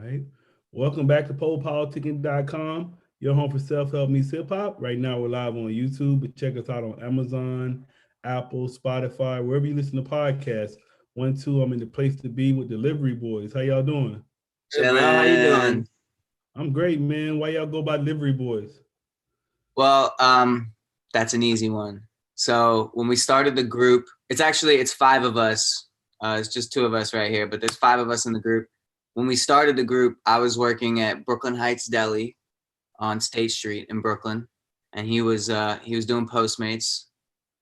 right. Welcome back to Politickin.com, your home for self-help meets hip-hop. Right now, we're live on YouTube, but check us out on Amazon, Apple, Spotify, wherever you listen to podcasts. 1, 2, I'm in the place to be with Delivery Boys. How y'all doing? Hey, bro, how you doing? I'm great, man. Why y'all go by Delivery Boys? Well, that's an easy one. So when we started the group, it's 5 of us. It's just 2 of us right here, but there's 5 of us in the group. When we started the group, I was working at Brooklyn Heights Deli on State Street in Brooklyn, and he was doing Postmates,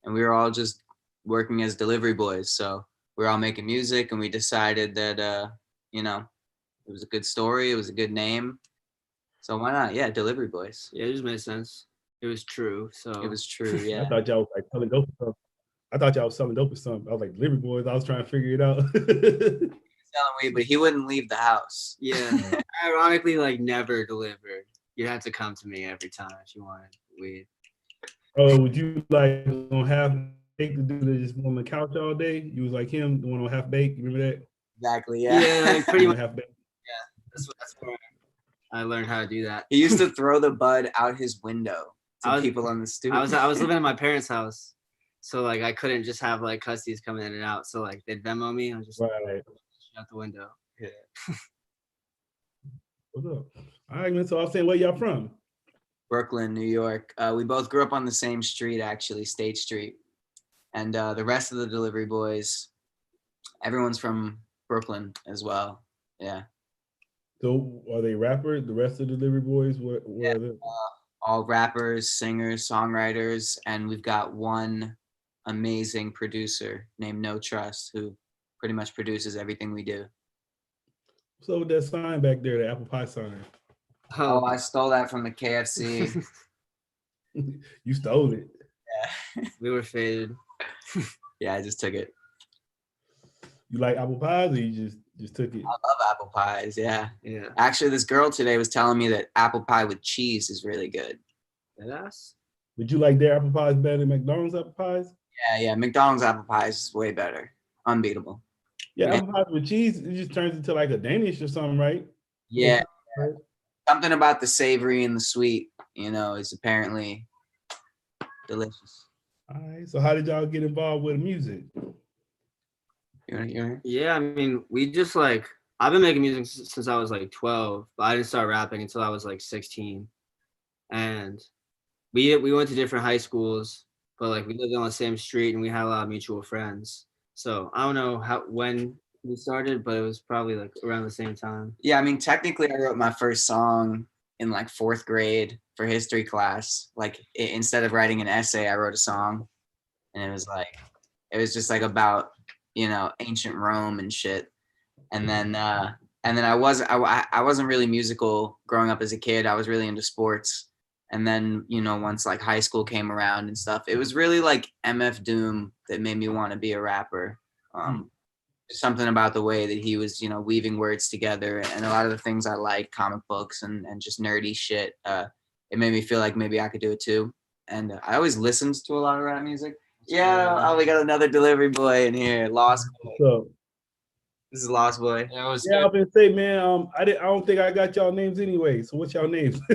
and we were all just working as delivery boys. So we were all making music, and we decided that it was a good story, it was a good name. So why not? Yeah, Delivery Boys. Yeah, it just made sense. It was true. So it was true. Yeah. I thought y'all was like selling dope or something. I thought y'all was selling dope or something. I was like, Delivery Boys. I was trying to figure it out. Selling weed, but he wouldn't leave the house. Yeah. Ironically, like never delivered. You had to come to me every time if you wanted weed. Oh, would you like on half baked to do that just on the couch all day? You was like him, the one on half baked. You remember that? Exactly. Yeah. Yeah, like pretty much. Half baked. Yeah, that's where I learned how to do that. He used to throw the bud out his window to people on the stoop. I was living in my parents' house, so like I couldn't just have like customers coming in and out. So like they'd Venmo me, I was just right out the window. Yeah. What's up? All right, man. So I was saying, where y'all from? Brooklyn, New York. We both grew up on the same street, actually, State Street. And the rest of the Delivery Boys, everyone's from Brooklyn as well. Yeah. So are they rappers? The rest of the Delivery Boys? What yeah, are they? All rappers, singers, songwriters, and we've got one amazing producer named NOTRUST who pretty much produces everything we do. So with that sign back there, the apple pie sign. Oh, I stole that from the KFC. You stole it. Yeah. We were faded. Yeah, I just took it. You like apple pies, or you just took it? I love apple pies. Yeah. Yeah. Actually, this girl today was telling me that apple pie with cheese is really good. Yes. Would you like their apple pies better than McDonald's apple pies? Yeah. McDonald's apple pies is way better. Unbeatable. Yeah, apple pies with cheese, it just turns into like a Danish or something, right? Yeah. Something about the savory and the sweet, is apparently delicious. All right. So how did y'all get involved with music? Yeah, I mean, we just like, I've been making music since I was like 12, but I didn't start rapping until I was like 16. And we went to different high schools, but like we lived on the same street and we had a lot of mutual friends. So I don't know when we started, but it was probably like around the same time. Yeah, I mean, technically I wrote my first song in like 4th grade for history class. Like instead of writing an essay, I wrote a song, and it was just like about, ancient Rome and shit. And then I wasn't really musical growing up as a kid. I was really into sports. And then, once like high school came around and stuff, it was really like MF Doom that made me want to be a rapper. Something about the way that he was, weaving words together, and a lot of the things I like, comic books and just nerdy shit. It made me feel like maybe I could do it too. And I always listened to a lot of rap music. Yeah, oh, we got another delivery boy in here, Lost Boy. So, this is Lost Boy. Yeah, I was gonna say, man, I don't think I got y'all names anyway. So what's y'all names? I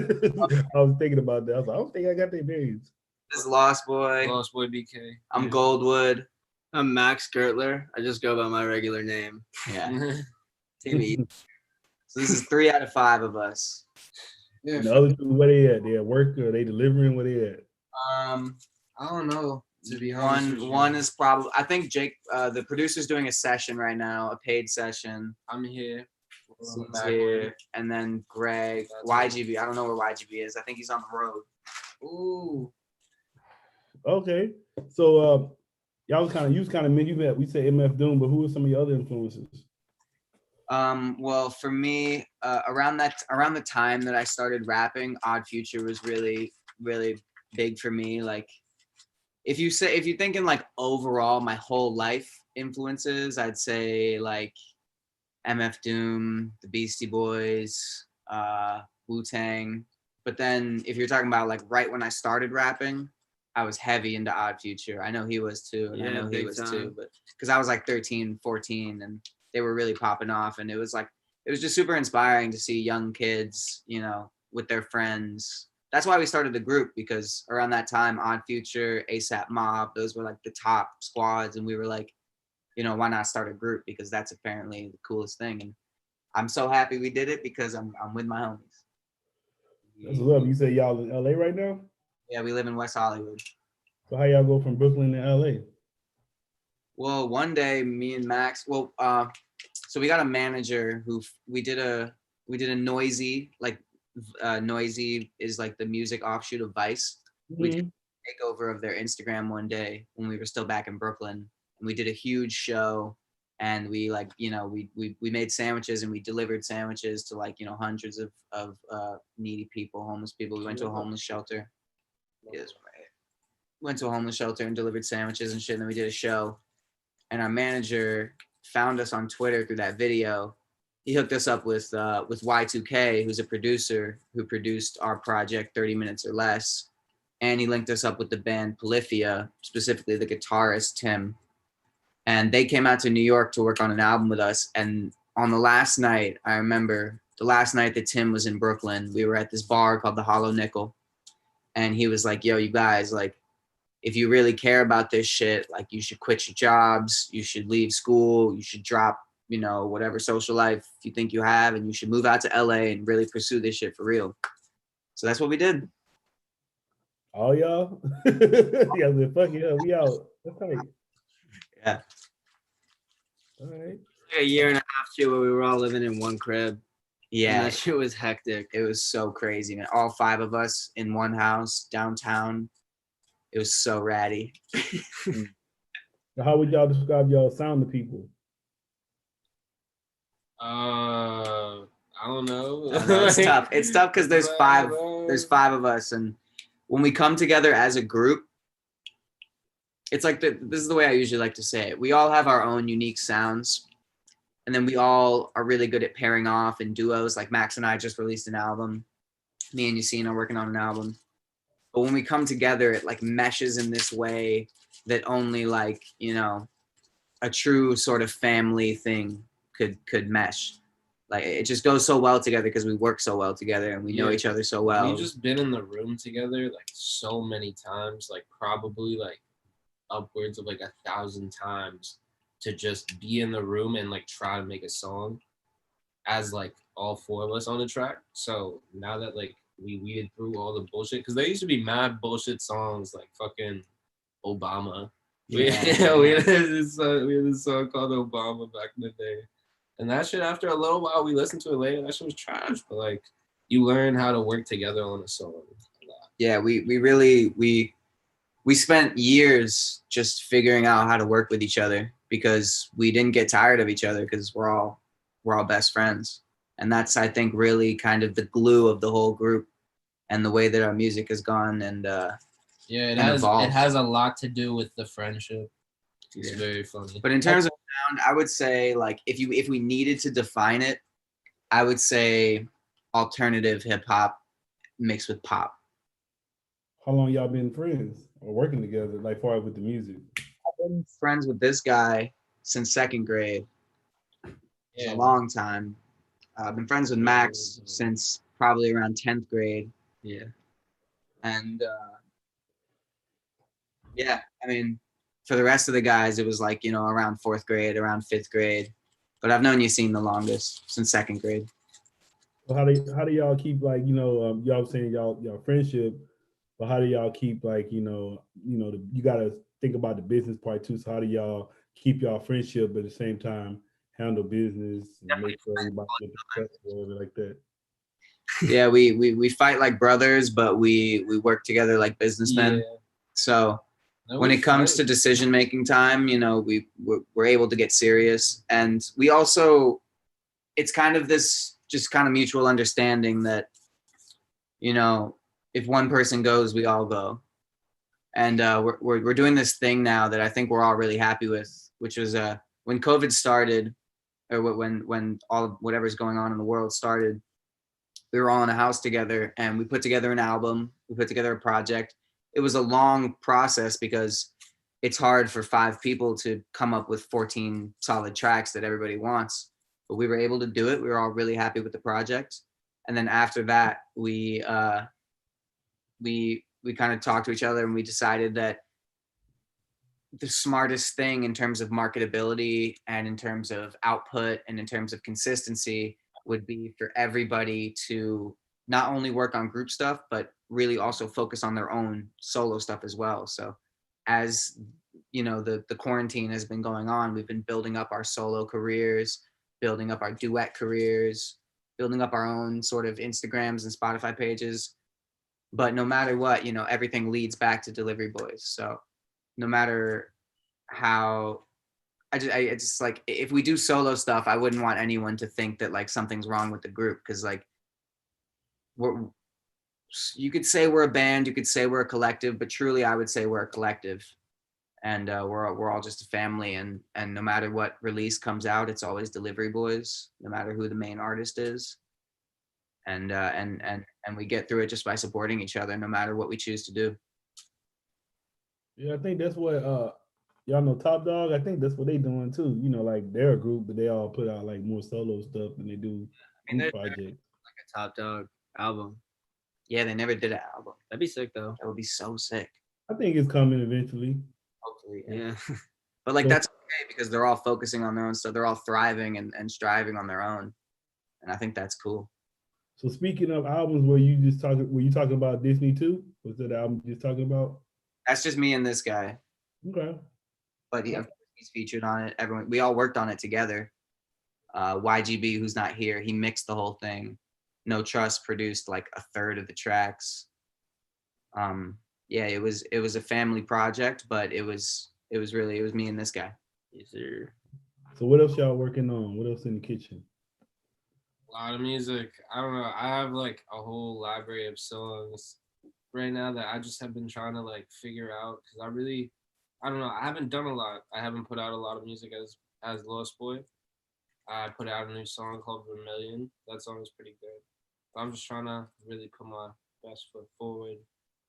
was thinking about that. I was like, I don't think I got their names. This is Lost Boy. Lost Boy BK. I'm Goldwood. I'm Max Gertler. I just go by my regular name. Yeah. So this is 3 out of 5 of us. Yeah. The other 2, where they at? They at work or they delivering? Where they at? I don't know. To be honest, one is probably, I think Jake, the producer's doing a session right now, a paid session. I'm here. He's here. And then Greg, YGB. I don't know where YGB is. I think he's on the road. Ooh. Okay. So y'all was kind of we said MF Doom, but who are some of your other influences? Well, for me, around the time that I started rapping, Odd Future was really, really big for me. Like, if you're thinking like overall my whole life influences, I'd say like MF Doom, the Beastie Boys, Wu-Tang. But then if you're talking about like right when I started rapping, I was heavy into Odd Future. I know he was too, and I know he was too, but because I was like 13, 14, and they were really popping off, and it was it was just super inspiring to see young kids, you know, with their friends. That's why we started the group, because around that time, Odd Future, ASAP Mob, those were like the top squads. And we were like, you know, why not start a group? Because that's apparently the coolest thing. And I'm so happy we did it because I'm with my homies. That's what's up. You say y'all in LA right now? Yeah, we live in West Hollywood. So how y'all go from Brooklyn to LA? Well, one day me and Max, so we got a manager who we did a Noisy, like Noisy is like the music offshoot of Vice. We did a takeover of their Instagram one day when we were still back in Brooklyn, and we did a huge show, and we like, you know, we made sandwiches and we delivered sandwiches to like, you know, hundreds of needy people, homeless people. We went to a homeless shelter. Yes, right. Went to a homeless shelter and delivered sandwiches and shit. And then we did a show, and our manager found us on Twitter through that video. He hooked us up with Y2K, who's a producer who produced our project 30 Minutes or Less. And he linked us up with the band Polyphia, specifically the guitarist Tim. And they came out to New York to work on an album with us. And on the last night, I remember the last night that Tim was in Brooklyn, we were at this bar called the Hollow Nickel. And he was like, yo, you guys, like, if you really care about this shit, like, you should quit your jobs, you should leave school, you should drop, you know, whatever social life you think you have, and you should move out to LA and really pursue this shit for real. So that's what we did. All y'all? Yeah, fuck yeah, we out. That's right. Yeah. All right. Like a year and a half too, where we were all living in one crib. Yeah. And that shit was hectic. It was so crazy, man. All 5 of us in one house downtown. It was so ratty. How would y'all describe y'all sound to people? I don't know. It's tough. It's tough because there's 5 of us, and when we come together as a group, it's like this is the way I usually like to say it. We all have our own unique sounds. And then we all are really good at pairing off in duos. Like Max and I just released an album. Me and Yassine are working on an album. But when we come together, it like meshes in this way that only like, you know, a true sort of family thing could mesh. Like it just goes so well together because we work so well together and we know each other so well. We've just been in the room together like so many times, like probably like upwards of like 1,000 times, to just be in the room and like try to make a song as like all 4 of us on the track. So now that like we weeded through all the bullshit, because there used to be mad bullshit songs like fucking Obama. We had this song called Obama back in the day. And that shit, after a little while, we listened to it later, that shit was trash. But like you learn how to work together on a song a lot. Yeah, we spent years just figuring out how to work with each other, because we didn't get tired of each other, because we're all best friends. And that's, I think, really kind of the glue of the whole group and the way that our music has gone and it evolved. It has a lot to do with the friendship. It's very funny. But in terms of sound, I would say, like, if we needed to define it, I would say alternative hip hop mixed with pop. How long y'all been friends or working together, like far with the music? I've been friends with this guy since 2nd grade. It's a long time. I've been friends with Max since probably around 10th grade. Yeah. And I mean, for the rest of the guys, it was like, you know, around 4th grade, around 5th grade. But I've known Yassine the longest, since 2nd grade. So how do y'all keep, like, you know, y'all saying y'all friendship, but how do y'all keep, like, you know, you gotta think about the business part too. So how do y'all keep y'all friendship, but at the same time handle business and make sure everybody gets successful like that? Yeah, we fight like brothers, but we work together like businessmen. Yeah. So when it comes to decision making time, you know, we're able to get serious, and we also, it's kind of this just kind of mutual understanding that, you know, if one person goes, we all go. And we're doing this thing now that I think we're all really happy with, which was when COVID started, or when all of whatever's going on in the world started, we were all in a house together and we put together an album, we put together a project. It was a long process because it's hard for 5 people to come up with 14 solid tracks that everybody wants. but we were able to do it. We were all really happy with the project. And then after that, we kind of talked to each other, and we decided that the smartest thing in terms of marketability and in terms of output and in terms of consistency would be for everybody to not only work on group stuff, but really also focus on their own solo stuff as well. So as you know, the quarantine has been going on, we've been building up our solo careers, building up our duet careers, building up our own sort of Instagrams and Spotify pages. But no matter what, you know, everything leads back to Delivery Boys. So no matter how, I just like, if we do solo stuff, I wouldn't want anyone to think that like something's wrong with the group, because like you could say we're a band, you could say we're a collective, but truly I would say we're a collective, and we're all just a family, and no matter what release comes out, it's always Delivery Boys, no matter who the main artist is, and we get through it just by supporting each other, no matter what we choose to do. Yeah, I think that's what y'all know Top Dog. I think that's what they doing too. You know, like they're a group, but they all put out like more solo stuff than they do group projects. Like a Top Dog album. Yeah, they never did an album. That'd be sick though. That would be so sick. I think it's coming eventually. Hopefully, Yeah. But like So- that's okay, because they're all focusing on their own stuff. They're all thriving and striving on their own, and I think that's cool. So speaking of albums, were you talking about Disney too? Was that the album you just talking about? That's just me and this guy, Okay. but he's featured on it. We all worked on it together. YGB, who's not here, he mixed the whole thing. NOTRUST produced like a third of the tracks. Yeah, it was a family project, but it was me and this guy. Yes, sir. So what else y'all working on? What else in the kitchen? A lot of music. I don't know. I have like a whole library of songs right now that I just have been trying to like figure out, because I don't know. I haven't done a lot. I haven't put out a lot of music as Lost Boy. I put out a new song called Vermilion. That song is pretty good. But I'm just trying to really put my best foot forward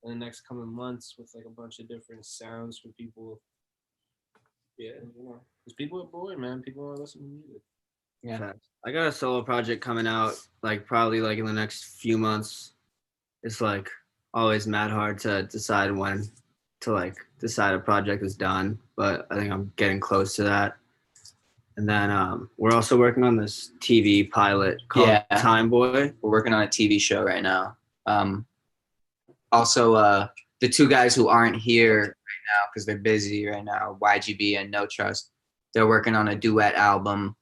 in the next coming months with like a bunch of different sounds for people. Yeah, you know, because people are bored, man. People want to listen to music. Yeah. I got a solo project coming out like probably like in the next few months. It's like always mad hard to decide when to like decide a project is done, but I think I'm getting close to that. And then we're also working on this TV pilot called Time Boy. We're working on a TV show right now. Also, the two guys who aren't here right now because they're busy right now, YGB and NOTRUST, they're working on a duet album.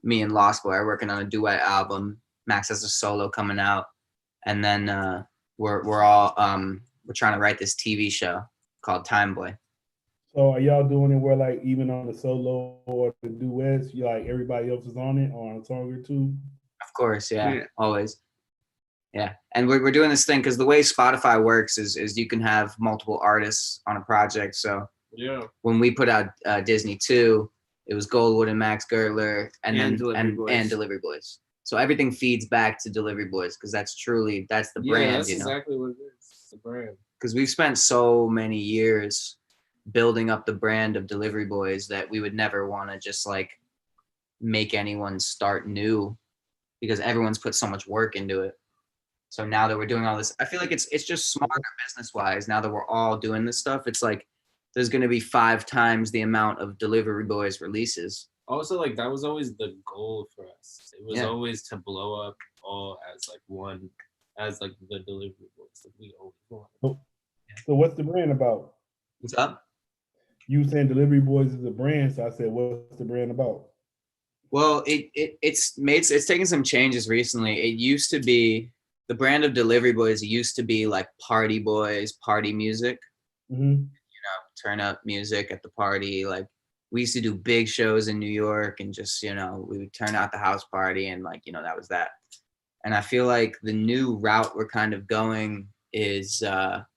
Me and Lost Boy are working on a duet album. Max has a solo coming out, and then we're trying to write this TV show called Time Boy. So are y'all doing it where like even on the solo or the duets, you like everybody else is on it or on a song or two? Of course, yeah. Always. Yeah, and we're doing this thing because the way Spotify works is you can have multiple artists on a project. So Yeah. when we put out Disney 2, it was Goldwood and Max Gertler, and then Delivery Boys. So everything feeds back to Delivery Boys because that's the brand. That's you know? exactly what it is. The brand. Because we've spent so many years building up the brand of Delivery Boys that we would never want to just like make anyone start new, because everyone's put so much work into it. So now that we're doing all this, I feel like it's just smarter business wise. Now that we're all doing this stuff, it's like there's going to be 5 times the amount of Delivery Boys releases. Also, like that was always the goal for us. It was always to blow up all as like one, as like the Delivery Boys that we always wanted. So what's the brand about? What's up? You saying Delivery Boys is a brand, so I said, what's the brand about? Well, it's taken some changes recently. It used to be, the brand of Delivery Boys used to be like party boys, party music. Mm-hmm. You know, turn up music at the party. Like we used to do big shows in New York and just, you know, we would turn out the house party and like, you know, that was that. And I feel like the new route we're kind of going is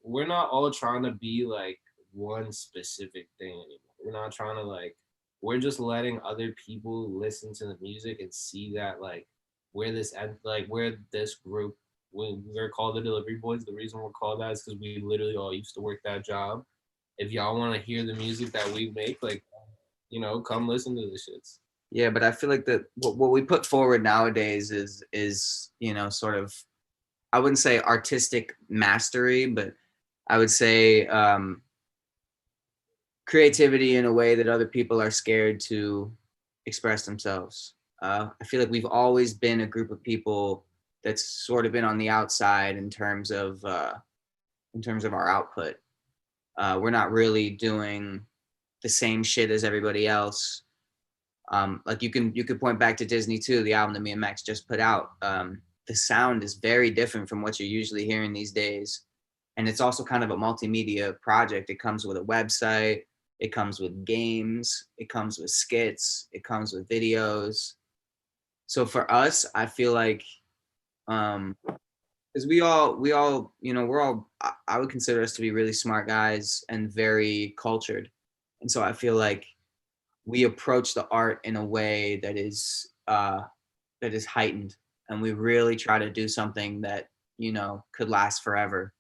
we're not all trying to be like one specific thing anymore. We're not trying to like, we're just letting other people listen to the music and see that like we're this group. We're called the Delivery Boys. The reason we're called that is because we literally all used to work that job. If y'all want to hear the music that we make, like, you know, come listen to the shits. Yeah, but I feel like that what we put forward nowadays is sort of, I wouldn't say artistic mastery, but I would say creativity in a way that other people are scared to express themselves. I feel like we've always been a group of people that's sort of been on the outside in terms of our output. We're not really doing the same shit as everybody else. Like you could point back to Disney too, the album that me and Max just put out. The sound is very different from what you're usually hearing these days. And it's also kind of a multimedia project. It comes with a website, it comes with games, it comes with skits, it comes with videos. So for us, I feel like, because we're all, I would consider us to be really smart guys and very cultured. And so I feel like we approach the art in a way that is heightened, and we really try to do something that could last forever.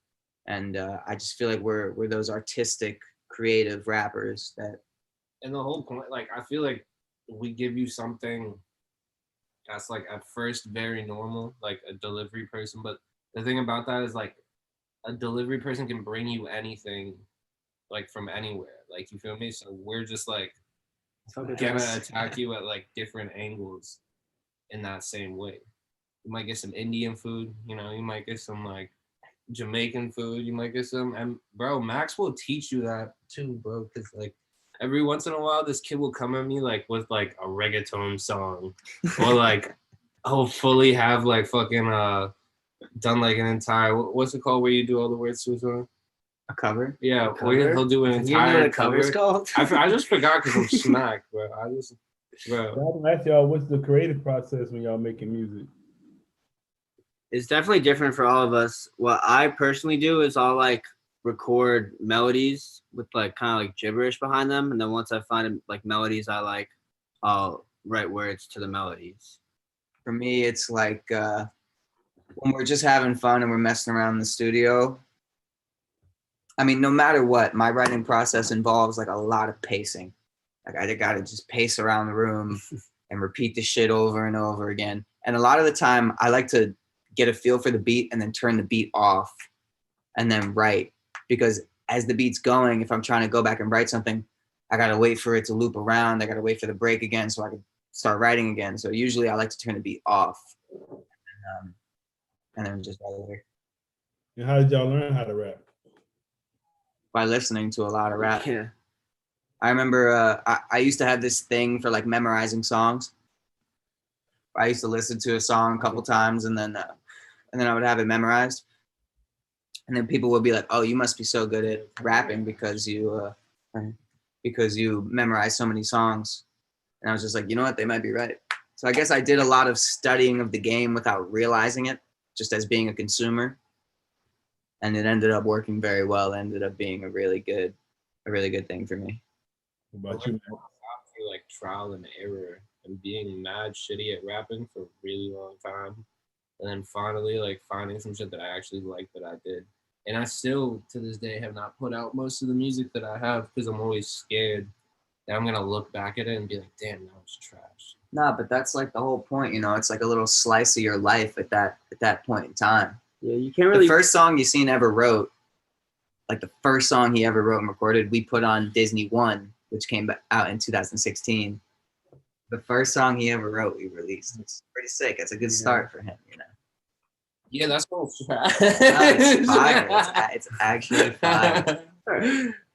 And I just feel like we're those artistic, creative rappers that. And the whole point, like, I feel like we give you something that's like at first very normal, like a delivery person. But the thing about that is like a delivery person can bring you anything, like from anywhere. Like, you feel me? So we're just like gonna attack you at like different angles in that same way. You might get some Indian food, you might get some like Jamaican food, you might get some, and bro, Max will teach you that too, bro, because like every once in a while this kid will come at me like with like a reggaeton song, or like he'll fully have like fucking done like an entire, what's it called where you do all the words to a song? A cover? Yeah, A cover? he'll do an entire You know what a cover's called? I just forgot because I'm smacked, bro. I'll ask y'all, what's the creative process when y'all making music? It's definitely different for all of us. What I personally do is I'll like record melodies with like kind of like gibberish behind them, and then once I find like melodies I like, I'll write words to the melodies. For me, it's like when we're just having fun and we're messing around in the studio. I mean, no matter what, my writing process involves like a lot of pacing. Like I gotta just pace around the room and repeat the shit over and over again. And a lot of the time, I like to get a feel for the beat and then turn the beat off and then write. Because as the beat's going, if I'm trying to go back and write something, I gotta wait for it to loop around. I gotta wait for the break again so I can start writing again. So usually I like to turn the beat off and then just write later. And how did y'all learn how to rap? By listening to a lot of rap. Yeah. I remember I used to have this thing for like memorizing songs. I used to listen to a song a couple times and then I would have it memorized. And then people would be like, "Oh, you must be so good at rapping because you memorize so many songs." And I was just like, you know what? They might be right. So I guess I did a lot of studying of the game without realizing it, just as being a consumer. And it ended up working very well. It ended up being a really good thing for me. What about you, man? Through like trial and error and being mad shitty at rapping for a really long time, and then finally like finding some shit that I actually liked that I did. And I still to this day have not put out most of the music that I have because I'm always scared that I'm gonna look back at it and be like, damn, that was trash. Nah, but that's like the whole point, it's like a little slice of your life at that point in time. Yeah, you can't really. The first song Yassine ever wrote, like the first song he ever wrote and recorded, we put on Disney 1, which came out in 2016. The first song he ever wrote, we released. It's pretty sick. It's a good start for him, Yeah, that's what trash. No, it's fire. It's actually fire.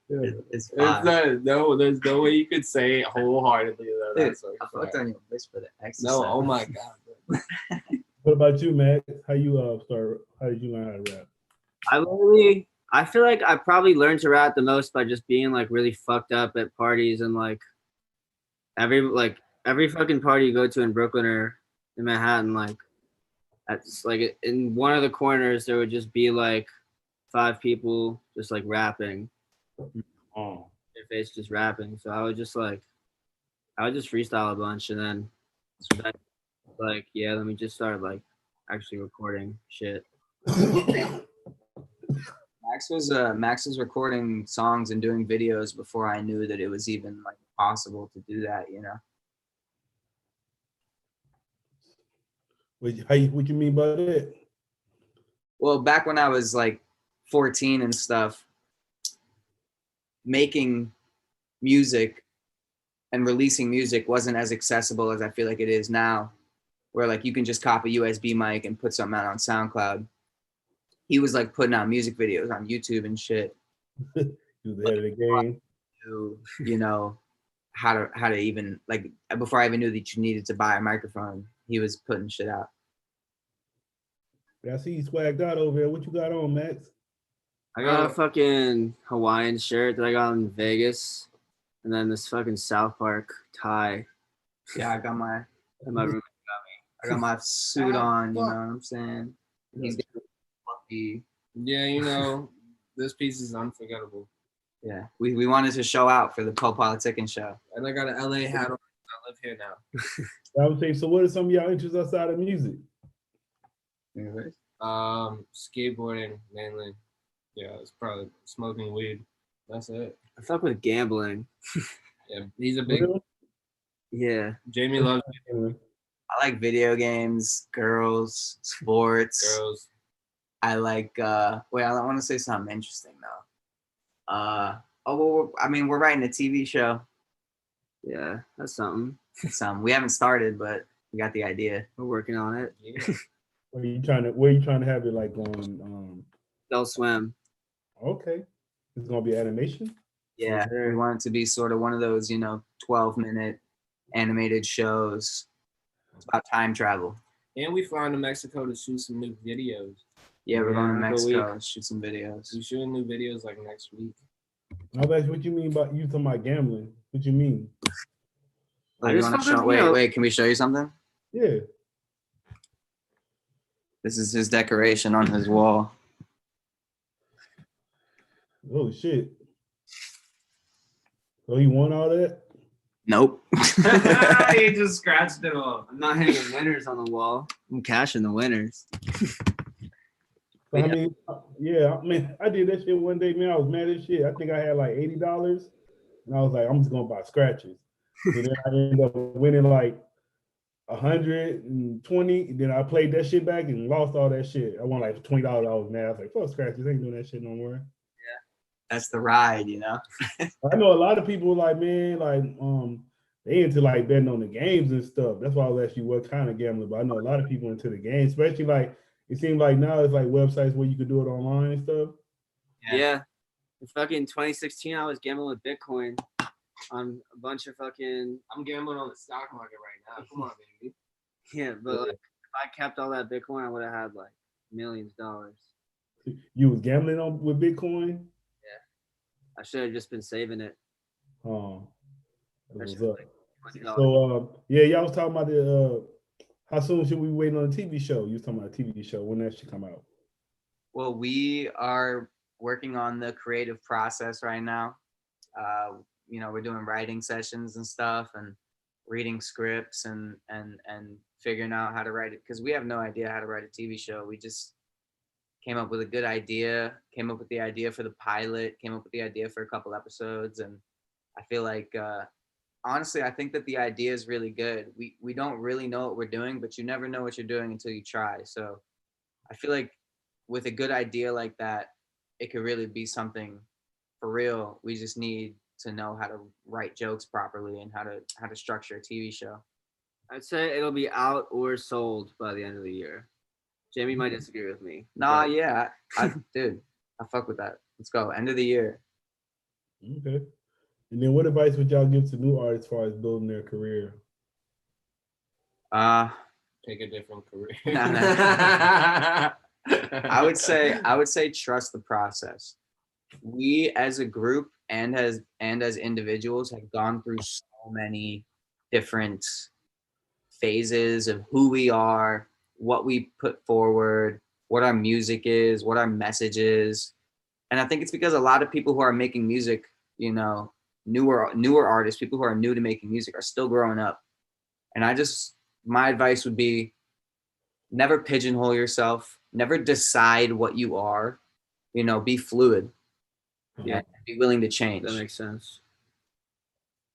It's fire. There's no way you could say it wholeheartedly that that's so I fucked on your wish for the exercise. No, oh my god. What about you, Matt? How did you learn how to rap? I feel like I probably learned to rap the most by just being like really fucked up at parties, and like every fucking party you go to in Brooklyn or in Manhattan, like that's like in one of the corners there would just be like 5 people just like rapping. Oh. Their face just rapping. So I would just freestyle a bunch, and then like, yeah, let me just start like actually recording shit. Max was recording songs and doing videos before I knew that it was even like possible to do that, What you mean by that? Well, back when I was like 14 and stuff, making music and releasing music wasn't as accessible as I feel like it is now, where like you can just copy a USB mic and put something out on SoundCloud. He was like putting out music videos on YouTube and shit. He was ahead of the game. To, you know, how to even, like, before I even knew that you needed to buy a microphone, he was putting shit out. I see you swagged out over there. What you got on, Max? I got a fucking Hawaiian shirt that I got in Vegas, and then this fucking South Park tie. Yeah, I got my Roommate I got my suit on, you know what I'm saying? He's got a fluffy. Yeah, you know, this piece is unforgettable. Yeah, we wanted to show out for the Politickin show. And I got an LA hat on. I live here now. I would say, so what are some of y'all interests outside of music? Skateboarding mainly. Yeah, it's probably smoking weed. That's it. I fuck with gambling. Yeah, he's a big. Yeah. Jamie loves I like video games, girls, sports. girls. I like. Wait, I want to say something interesting though. Well, I mean, we're writing a TV show. Yeah, that's something. We haven't started, but we got the idea. We're working on it. Yeah. Where you trying to have it like on? They'll swim. Okay, it's gonna be animation. Yeah, we want it to be sort of one of those, 12-minute animated shows. It's about time travel. And we flying to Mexico to shoot some new videos. Yeah, we're going to Yeah, Mexico and shoot some videos. We're shooting new videos like next week. I'll ask you what you mean by you talking about gambling. What you mean? Oh, you wanna show, wait, can we show you something? Yeah. This is his decoration on his wall. Oh shit. So he won all that? Nope. He just scratched it off. I'm not hanging winners on the wall. I'm cashing the winners. So, I mean, yeah, man, I did that shit one day, man. I was mad as shit. I think I had like $80, and I was like, I'm just gonna buy scratches. So then I ended up winning like 120. Then I played that shit back and lost all that shit. I won like $20. I was mad. I was like, fuck scratches, I ain't doing that shit no more. That's the ride, I know a lot of people like, man, like they into like betting on the games and stuff. That's why I was asking you what kind of gambling. But I know a lot of people into the game, especially like it seems like now it's like websites where you could do it online and stuff. Yeah. In fucking 2016, I was gambling with Bitcoin on a bunch of fucking. I'm gambling on the stock market right now. Come on, baby. Yeah, but like, if I kept all that Bitcoin, I would have had like millions of dollars. You was gambling on with Bitcoin? I should have just been saving it. Oh, what's That shit was up? like $20. So yeah, y'all was talking about the how soon should we wait on a TV show? You was talking about a TV show. When that should come out? Well, we are working on the creative process right now. We're doing writing sessions and stuff and reading scripts and figuring out how to write it, because we have no idea how to write a TV show. We just came up with a good idea, came up with the idea for the pilot, came up with the idea for a couple episodes. And I feel like, honestly, I think that the idea is really good. We don't really know what we're doing, but you never know what you're doing until you try. So I feel like with a good idea like that, it could really be something for real. We just need to know how to write jokes properly and how to structure a TV show. I'd say it'll be out or sold by the end of the year. Jamie might disagree with me. Nah, yeah, dude, I fuck with that. Let's go. End of the year. Okay. And then what advice would y'all give to new artists as far as building their career? Pick a different career. I would say trust the process. We as a group and as individuals have gone through so many different phases of who we are, what we put forward, what our music is, what our message is. And I think it's because a lot of people who are making music, newer artists, people who are new to making music, are still growing up. And my advice would be, never pigeonhole yourself, never decide what you are, be fluid. Yeah. And be willing to change. That makes sense.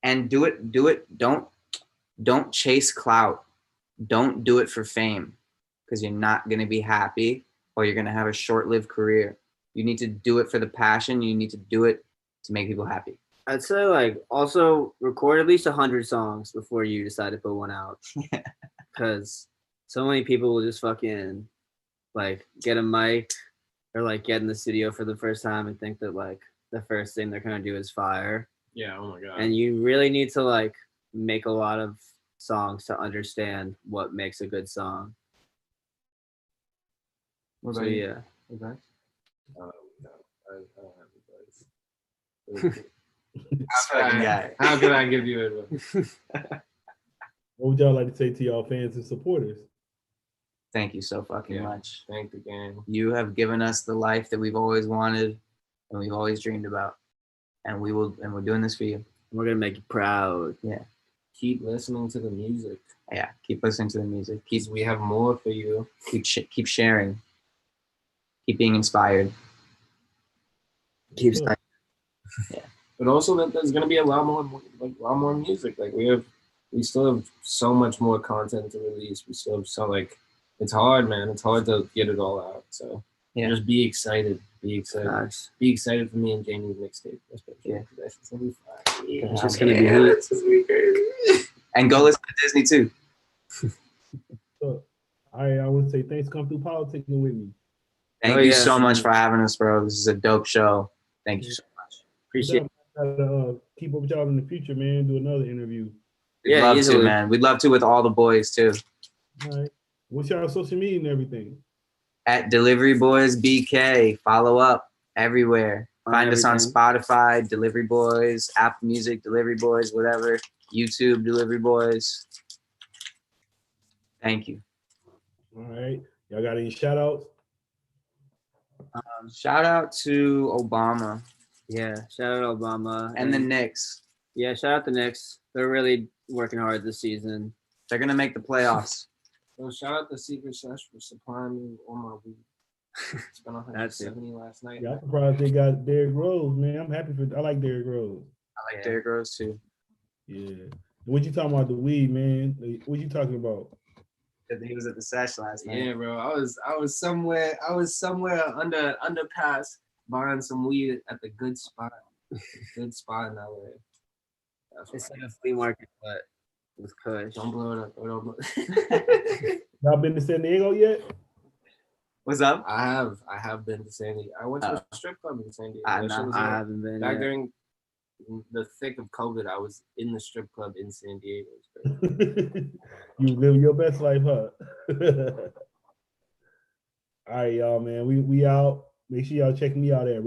And do it. Don't chase clout. Don't do it for fame. because you're not going to be happy or you're going to have a short-lived career. You need to do it for the passion. You need to do it to make people happy. I'd say like also record at least 100 songs before you decide to put one out. Because so many people will just fucking like get a mic or like get in the studio for the first time and think that like the first thing they're gonna do is fire. Yeah, oh my god. And you really need to like make a lot of songs to understand what makes a good song. So yeah. Okay. No, I don't have advice. How can I give you advice? What would y'all like to say to y'all fans and supporters? Thank you so fucking much. Thank the gang. You have given us the life that we've always wanted and we've always dreamed about. And we're doing this for you. We're gonna make you proud. Yeah. Keep listening to the music. Yeah. Keep listening to the music. We have more for you. Keep sharing. Keep being inspired. Keep Sure. Yeah. But also that there's gonna be a lot more music. Like we still have so much more content to release. We still have it's hard, man. It's hard to get it all out. So just be excited. Be excited. Nice. Be excited for me and Jamie's mixtape. Yeah. That's gonna be fire. It's just gonna be good. It's just gonna be crazy. And go listen to Disney too. So, I would say thanks for coming through politicking with me. Thank you so much for having us, bro. This is a dope show. Thank you so much. Appreciate it. Gotta, keep up with y'all in the future, man. Do another interview. We'd love to, man. We'd love to with all the boys too. All right. What's y'all social media and everything? At Delivery Boys BK. Follow up everywhere. Find us on Spotify, Delivery Boys, Apple Music, Delivery Boys, whatever. YouTube, Delivery Boys. Thank you. All right. Y'all got any shout outs? Shout out to Obama. Yeah, shout out Obama. And the Knicks. Yeah, shout out the Knicks. They're really working hard this season. They're going to make the playoffs. So shout out to Secret Sesh for supplying me all my weed. It's been 170 last night. Yeah, I'm surprised they got Derrick Rose, man. I'm happy I like Derrick Rose. I like Derrick Rose too. Yeah. What you talking about the weed, man? What you talking about? He was at the Sesh last night. Yeah, bro. I was somewhere under underpass buying some weed at the good spot. Good spot in LA. It's like a flea market, but with Kush. Don't blow it up. Don't blow it. Y'all been to San Diego yet? What's up? I have been to San Diego. I went to a strip club in San Diego. I haven't been Back yet. during the thick of COVID, I was in the strip club in San Diego. You live your best life, huh? All right, y'all, man. We out. Make sure y'all check me out at